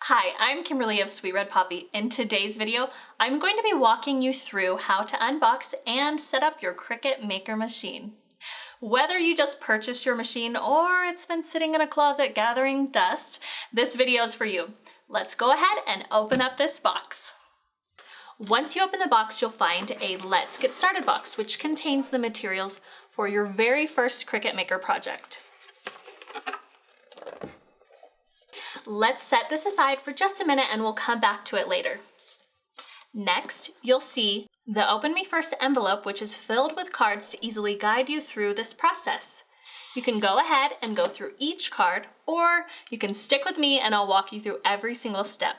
Hi, I'm Kimberly of Sweet Red Poppy. In today's video, I'm going to be walking you through how to unbox and set up your Cricut Maker machine. Whether you just purchased your machine or it's been sitting in a closet gathering dust, this video is for you. Let's go ahead and open up this box. Once you open the box, you'll find a Let's Get Started box, which contains the materials for your very first Cricut Maker project. Let's set this aside for just a minute and we'll come back to it later. Next, you'll see the Open Me First envelope, which is filled with cards to easily guide you through this process. You can go ahead and go through each card, or you can stick with me and I'll walk you through every single step.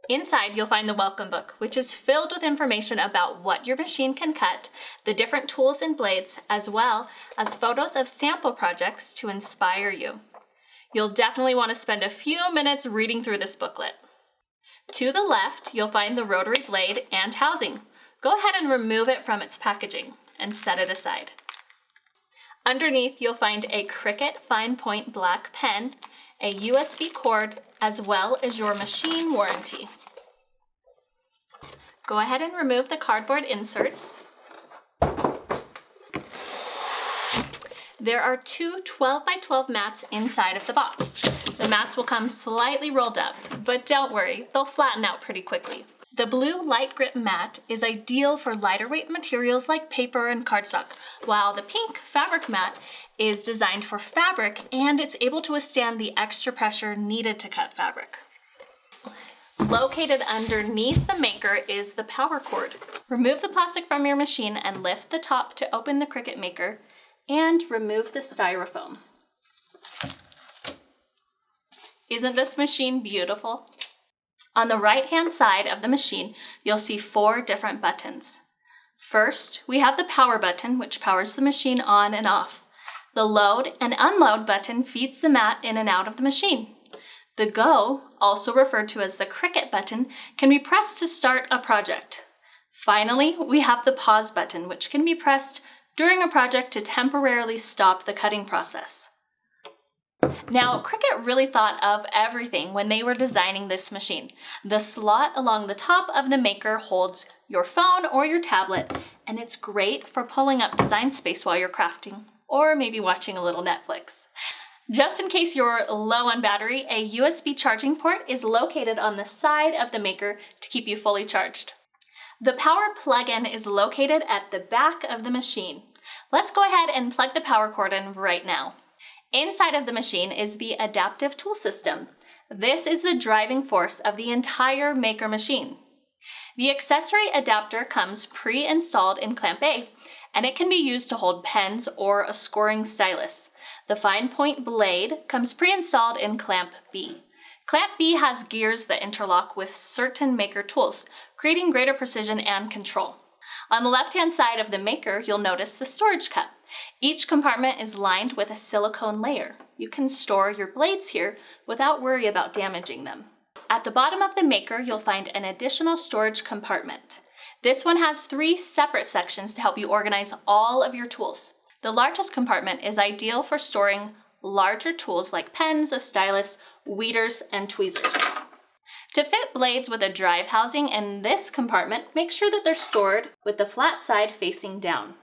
Inside, you'll find the welcome book, which is filled with information about what your machine can cut, the different tools and blades, as well as photos of sample projects to inspire you. You'll definitely want to spend a few minutes reading through this booklet. To the left, you'll find the rotary blade and housing. Go ahead and remove it from its packaging and set it aside. Underneath, you'll find a Cricut Fine Point black pen, a USB cord, as well as your machine warranty. Go ahead and remove the cardboard inserts. There are two 12 by 12 mats inside of the box. The mats will come slightly rolled up, but don't worry, they'll flatten out pretty quickly. The blue light grip mat is ideal for lighter weight materials like paper and cardstock, while the pink fabric mat is designed for fabric and it's able to withstand the extra pressure needed to cut fabric. Located underneath the Maker is the power cord. Remove the plastic from your machine and lift the top to open the Cricut Maker and remove the styrofoam. Isn't this machine beautiful? On the right-hand side of the machine, you'll see 4 different buttons. First, we have the power button, which powers the machine on and off. The load and unload button feeds the mat in and out of the machine. The Go, also referred to as the Cricut button, can be pressed to start a project. Finally, we have the Pause button, which can be pressed during a project to temporarily stop the cutting process. Now, Cricut really thought of everything when they were designing this machine. The slot along the top of the Maker holds your phone or your tablet, and it's great for pulling up design space while you're crafting, or maybe watching a little Netflix. Just in case you're low on battery, a USB charging port is located on the side of the Maker to keep you fully charged. The power plug-in is located at the back of the machine. Let's go ahead and plug the power cord in right now. Inside of the machine is the adaptive tool system. This is the driving force of the entire Maker machine. The accessory adapter comes pre-installed in Clamp A, and it can be used to hold pens or a scoring stylus. The fine point blade comes pre-installed in Clamp B. Clamp B has gears that interlock with certain Maker tools, creating greater precision and control. On the left-hand side of the Maker, you'll notice the storage cup. Each compartment is lined with a silicone layer. You can store your blades here without worry about damaging them. At the bottom of the Maker, you'll find an additional storage compartment. This one has 3 separate sections to help you organize all of your tools. The largest compartment is ideal for storing larger tools like pens, a stylus, weeders, and tweezers. To fit blades with a drive housing in this compartment, make sure that they're stored with the flat side facing down.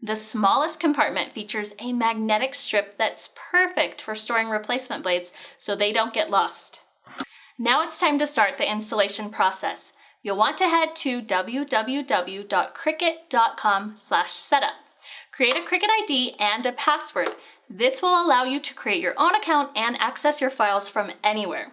The smallest compartment features a magnetic strip that's perfect for storing replacement blades so they don't get lost. Now it's time to start the installation process. You'll want to head to www.cricut.com/setup. Create a Cricut ID and a password. This will allow you to create your own account and access your files from anywhere.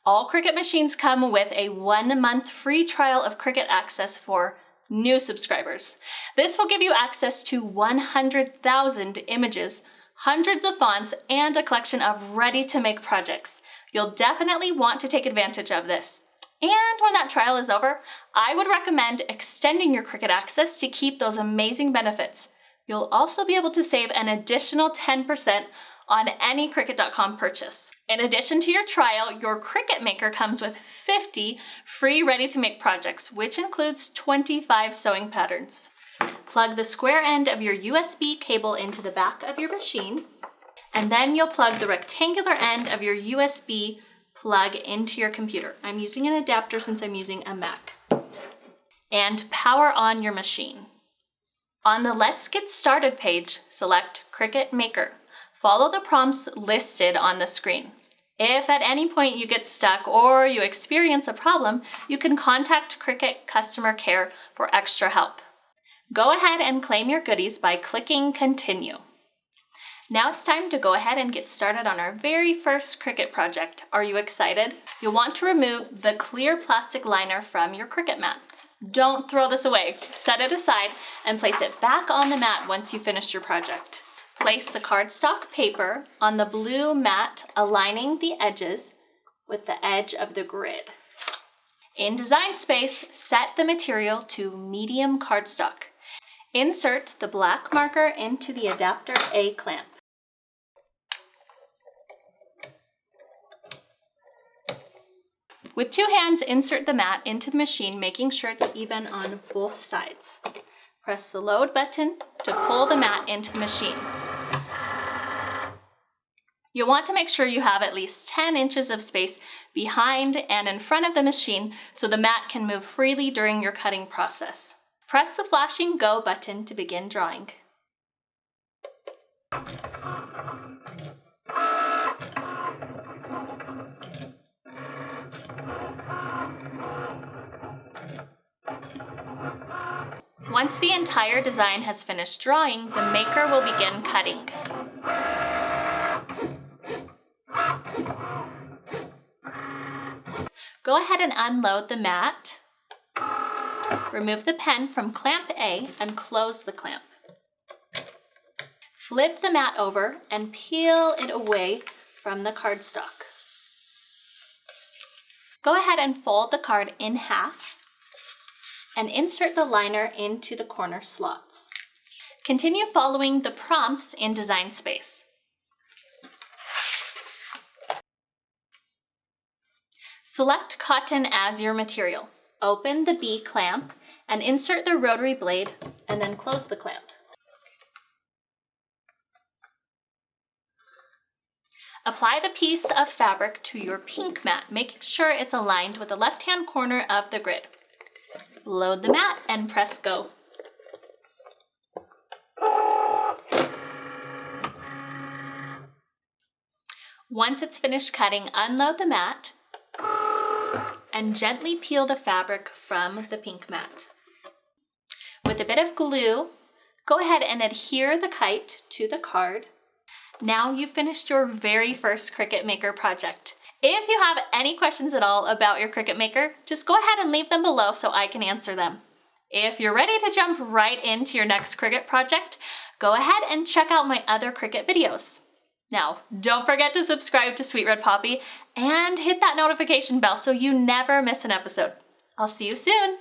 All Cricut machines come with a 1-month free trial of Cricut Access for new subscribers. This will give you access to 100,000 images, hundreds of fonts, and a collection of ready-to-make projects. You'll definitely want to take advantage of this. And when that trial is over, I would recommend extending your Cricut Access to keep those amazing benefits. You'll also be able to save an additional 10% on any Cricut.com purchase. In addition to your trial, your Cricut Maker comes with 50 free ready-to-make projects, which includes 25 sewing patterns. Plug the square end of your USB cable into the back of your machine, and then you'll plug the rectangular end of your USB plug into your computer. I'm using an adapter since I'm using a Mac. And power on your machine. On the Let's Get Started page, select Cricut Maker. Follow the prompts listed on the screen. If at any point you get stuck or you experience a problem, you can contact Cricut Customer Care for extra help. Go ahead and claim your goodies by clicking Continue. Now it's time to go ahead and get started on our very first Cricut project. Are you excited? You'll want to remove the clear plastic liner from your Cricut mat. Don't throw this away. Set it aside and place it back on the mat once you finish your project. Place the cardstock paper on the blue mat, aligning the edges with the edge of the grid. In Design Space, set the material to medium cardstock. Insert the black marker into the adapter A clamp. With two hands, insert the mat into the machine, making sure it's even on both sides. Press the load button to pull the mat into the machine. You'll want to make sure you have at least 10 inches of space behind and in front of the machine so the mat can move freely during your cutting process. Press the flashing Go button to begin drawing. Once the entire design has finished drawing, the maker will begin cutting. Go ahead and unload the mat. Remove the pen from clamp A and close the clamp. Flip the mat over and peel it away from the cardstock. Go ahead and fold the card in half and insert the liner into the corner slots. Continue following the prompts in Design Space. Select cotton as your material. Open the B clamp and insert the rotary blade and then close the clamp. Apply the piece of fabric to your pink mat, making sure it's aligned with the left-hand corner of the grid. Load the mat and press Go. Once it's finished cutting, unload the mat and gently peel the fabric from the pink mat. With a bit of glue, go ahead and adhere the kite to the card. Now you've finished your very first Cricut Maker project. If you have any questions at all about your Cricut Maker, just go ahead and leave them below so I can answer them. If you're ready to jump right into your next Cricut project, go ahead and check out my other Cricut videos. Now, don't forget to subscribe to Sweet Red Poppy and hit that notification bell so you never miss an episode. I'll see you soon.